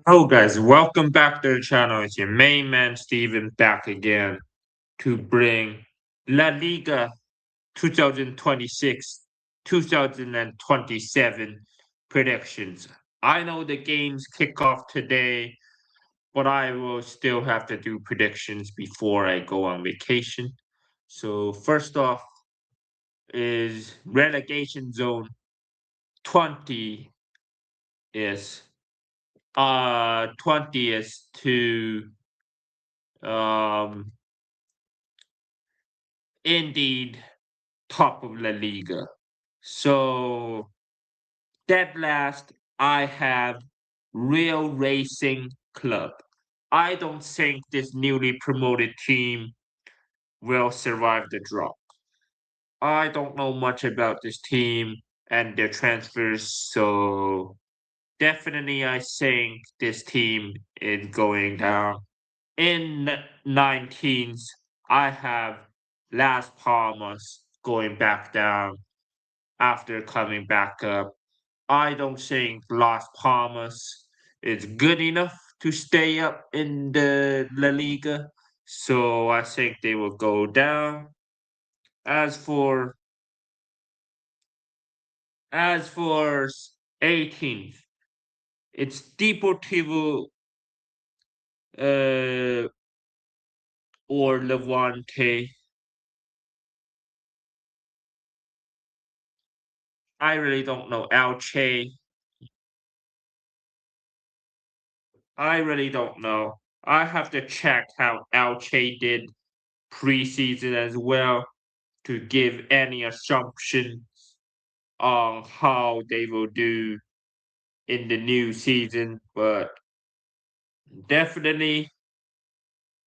Hello guys, welcome back to the channel. It's your main man Steven back again to bring La Liga 2026-2027 predictions. I know the games kick off today, but I will still have to do predictions before I go on vacation. So first off is relegation zone 20 is 20th to um indeed top of La Liga. So dead last, I have Real Racing Club. I don't think this newly promoted team will survive the drop. I don't know much about this team and their transfers, so definitely I think this team is going down. In 19th, I have Las Palmas going back down after coming back up. I don't think Las Palmas is good enough to stay up in the La Liga, so I think they will go down. As for as for 18th, it's Deportivo uh, or Levante. I really don't know. Elche. I really don't know. I have to check how Elche did preseason as well to give any assumption on how they will do in the new season, but definitely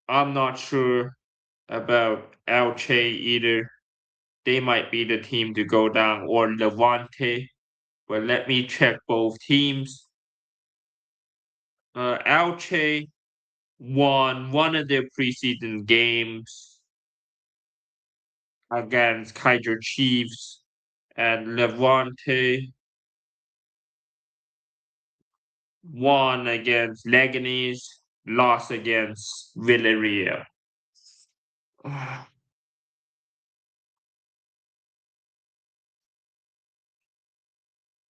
I'm not sure about Elche either. They might be the team to go down or Levante, but let me check both teams. Elche won one of their preseason games against Kaiser Chiefs, and Levante won against Leganés, lost against Villarreal.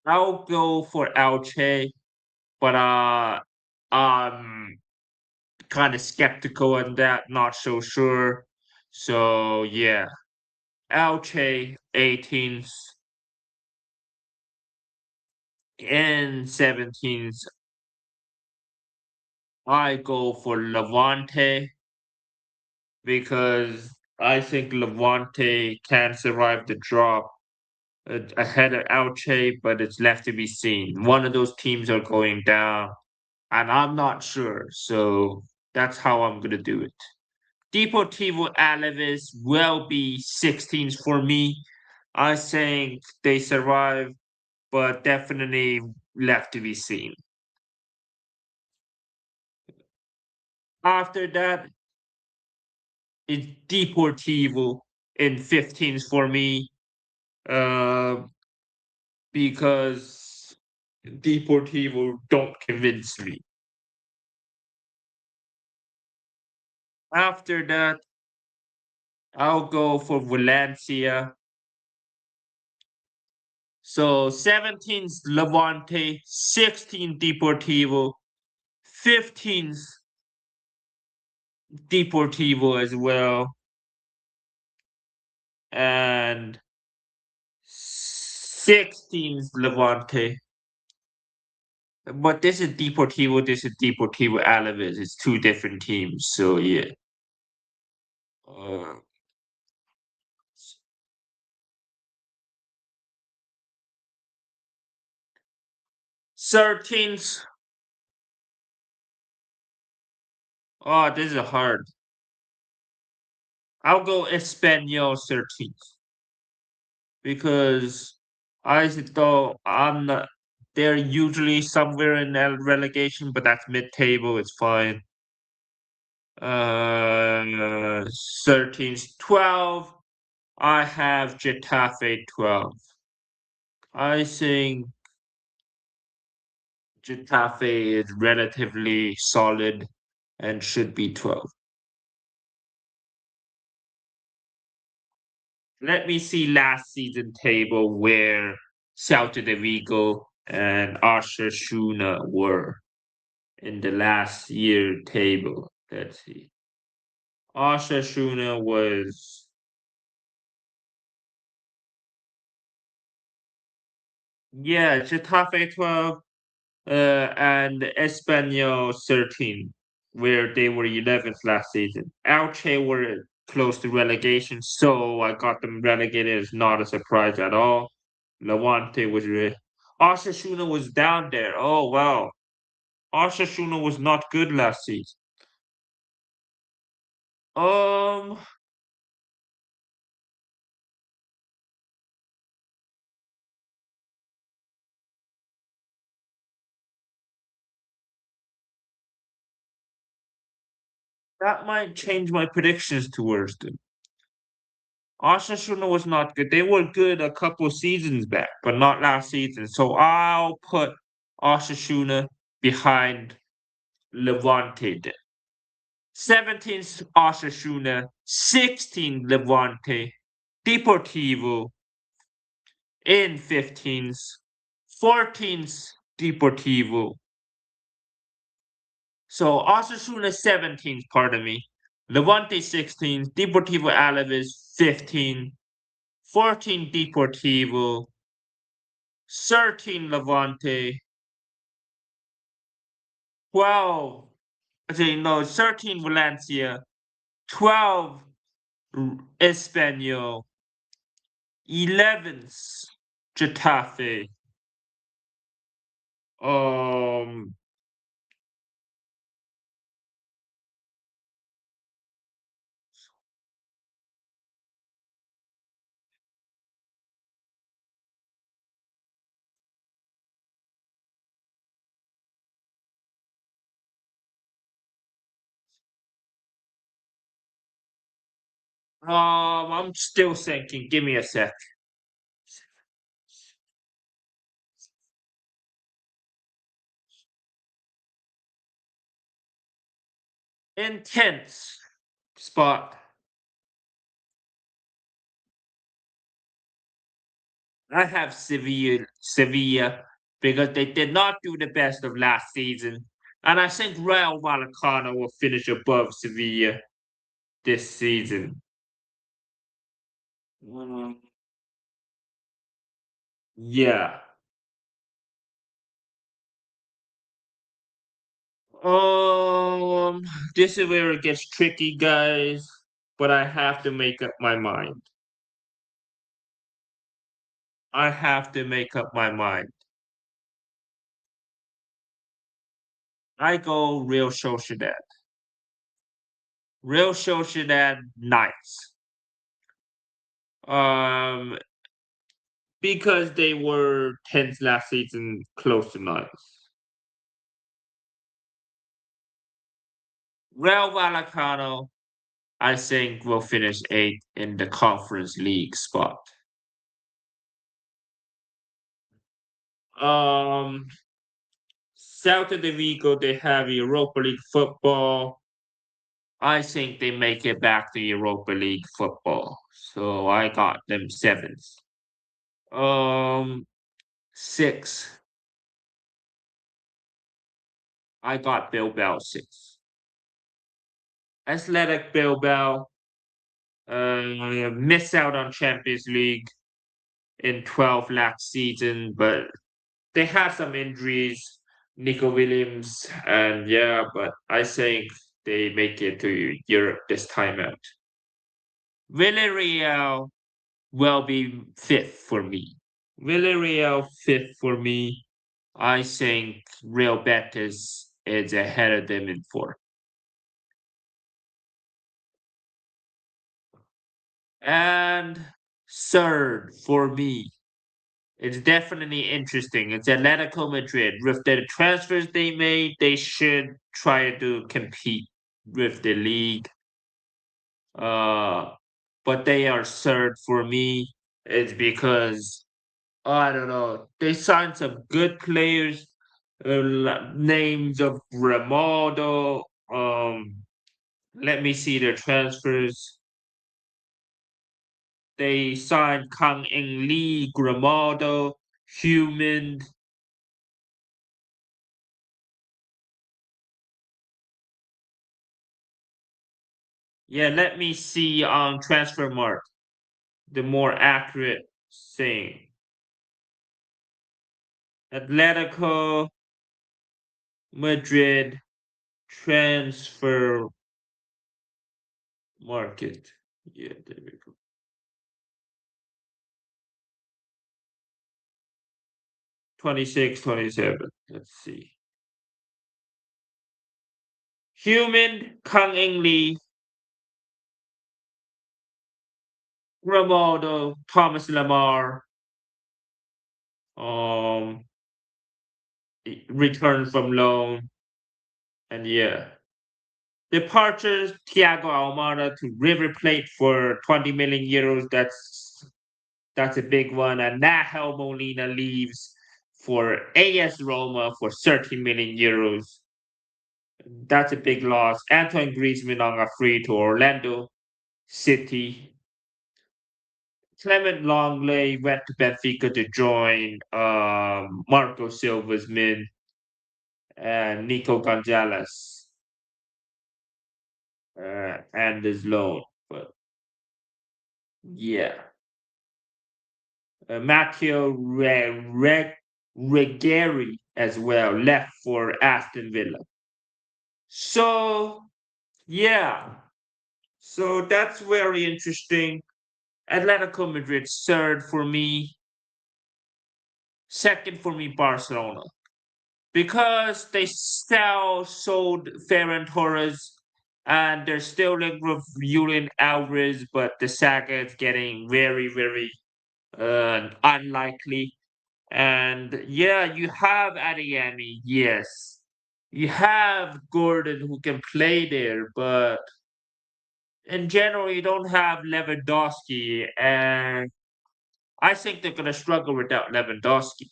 I'll go for Elche, but I'm kind of skeptical on that, not so sure. So yeah, Elche 18th and 17th. I go for Levante because I think Levante can survive the drop ahead of Elche, but it's left to be seen. One of those teams are going down, and I'm not sure. So that's how I'm gonna do it. Deportivo Alaves will be 16th for me. I think they survive, but definitely left to be seen. After that, it's Deportivo in 15th for me, uh, because Deportivo don't convince me. After that, I'll go for Valencia. So 17th Levante, 16th Deportivo, 15th Deportivo as well, and 16th Levante. But this is Deportivo, this is Deportivo Alaves. It's two different teams, so yeah. Uh, 13th. Oh, this is hard. I'll go Espanol 13th because I thought I'm not. They're usually somewhere in the relegation, but that's mid-table. It's fine. 13th, 12. I have Getafe 12. I think Getafe is relatively solid and should be 12. Let me see last season table where Celta de Vigo and Osasuna were in the last year table. Let's see. Osasuna was, yeah, Getafe 12, and Espanyol 13, where they were 11th last season. Elche were close to relegation, so I got them relegated. It's not a surprise at all. Levante was Osasuna was down there. Oh wow, Osasuna was not good last season. Um, that might change my predictions towards them. Osasuna was not good. They were good a couple seasons back, but not last season. So I'll put Osasuna behind Levante. 17th Osasuna, 16 Levante, Deportivo in 15th, 14th Deportivo. So Osasuna 17th, pardon me. Levante 16th, Deportivo Alaves 15, 14 Deportivo, 13 Levante, 12, actually, no, 13 Valencia, 12 Espanyol, 11th Getafe, um, I'm still thinking. Give me a sec. Intense spot. I have Sevilla because they did not do the best of last season, and I think Real Vallecano will finish above Sevilla this season. Mm, yeah. Um, this is where it gets tricky, guys. But I have to make up my mind. I have to make up my mind. I go Real Sociedad. Real Sociedad Knights. Um, because they were 10th last season, close to ninth. Real Vallecano, I think, will finish eighth in the Conference League spot. Um, Celta de Vigo, they have Europa League football. I think they make it back to Europa League football. So I got them seventh. Six. I got Bilbao six. Athletic Bilbao miss out on Champions League in 12 last season, but they had some injuries, Nico Williams, and yeah, but I think they make it to Europe this time out. Villarreal will be fifth for me. Villarreal fifth for me. I think Real Betis is ahead of them in fourth. And third for me, it's definitely interesting. It's Atletico Madrid. With the transfers they made, they should try to compete with the league. Uh, but they are third for me. It's because I don't know. They signed some good players, Names of Ronaldo. Let me see their transfers. They signed Kang In Lee, Grimaldo, Human. Yeah, let me see on transfer mark the more accurate thing. Atletico Madrid transfer market. Yeah, there we go. 26, 27. Let's see. Human, Kang In Lee, Ronaldo, Thomas Lamar, um, return from loan, and yeah. Departures Thiago Almada to River Plate for 20 million euros. That's a big one. And Nahel Molina leaves for AS Roma for 30 million euros. That's a big loss. Antoine Griezmann on a free to Orlando City. Clement Longley went to Benfica to join Marco Silva's men and Nico Gonzalez and his loan. But yeah. Matteo Regeri as well left for Aston Villa. So yeah, so that's very interesting. Atletico Madrid third for me, second for me Barcelona because they sold Ferran Torres and they're still like reviewing Alvarez, but the saga is getting very unlikely. And yeah, you have Adeyemi, yes. You have Gordon who can play there, but in general, you don't have Lewandowski, and I think they're gonna struggle without Lewandowski.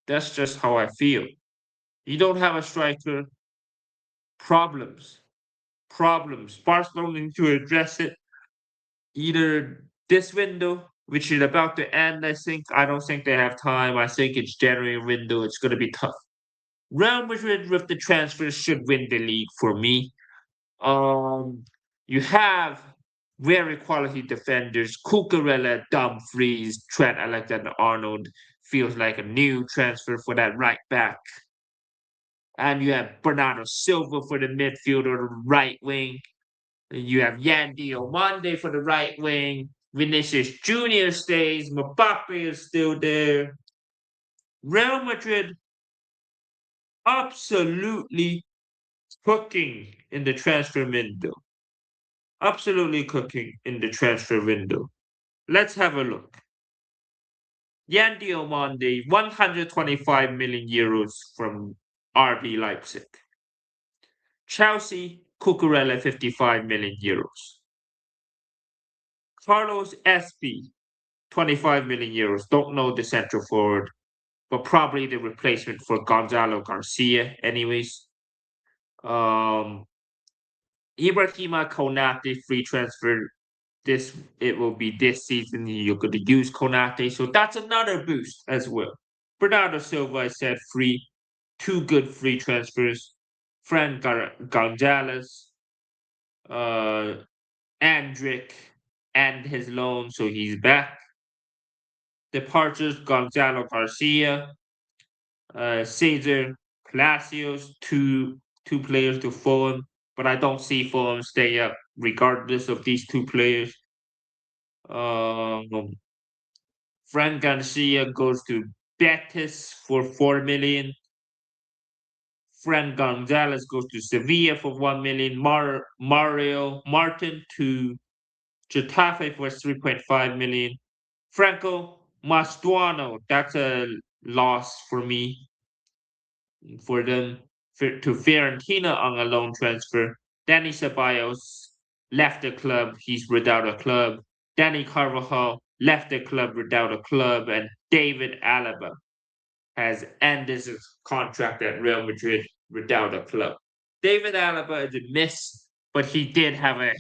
That's just how I feel. You don't have a striker, problems, problems. Barcelona need to address it either this window, which is about to end. I don't think they have time. I think it's January window. It's gonna be tough. Real Madrid with the transfers should win the league for me. Um, you have very quality defenders. Cucurella, Dumfries, Trent Alexander-Arnold feels like a new transfer for that right back. And you have Bernardo Silva for the midfield or the right wing. And you have Yandy Omande for the right wing. Vinicius Jr. stays. Mbappe is still there. Real Madrid absolutely cooking in the transfer window. Absolutely cooking in the transfer window. Let's have a look. Yandy Omande, 125 million euros from RB Leipzig. Chelsea, Cucurella, 55 million euros. Carlos SP, 25 million euros. Don't know the central forward, but probably the replacement for Gonzalo Garcia, anyways. Um, Ibrahima Konate, free transfer it will be this season. You're going to use Konate, so that's another boost as well. Bernardo Silva, I said free, two good free transfers. Fran Gonzalez, uh, Andrick, and his loan, so he's back. Departures: Gonzalo Garcia, Cesar Palacios, two players to Fulham, but I don't see Fulham stay up regardless of these two players. Um, Fran Garcia goes to Betis for 4 million. Fran Gonzalez goes to Sevilla for 1 million. Mario Martin to Getafe for 3.5 million. Franco Mastuano, that's a loss for me for them to Fiorentina on a loan transfer. Danny Ceballos left the club, he's without a club. Danny Carvajal left the club without a club, and David Alaba has ended his contract at Real Madrid without a club. David Alaba is a miss, but he did have a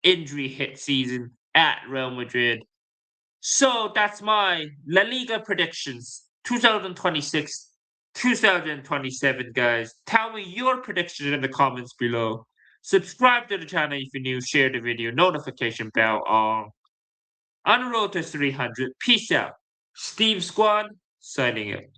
injury hit season at Real Madrid. So that's my La Liga predictions 2026 2027, guys. Tell me your predictions in the comments below. Subscribe to the channel if you're new, share the video, notification bell on the road to 300. Peace out. Steve Squad signing out.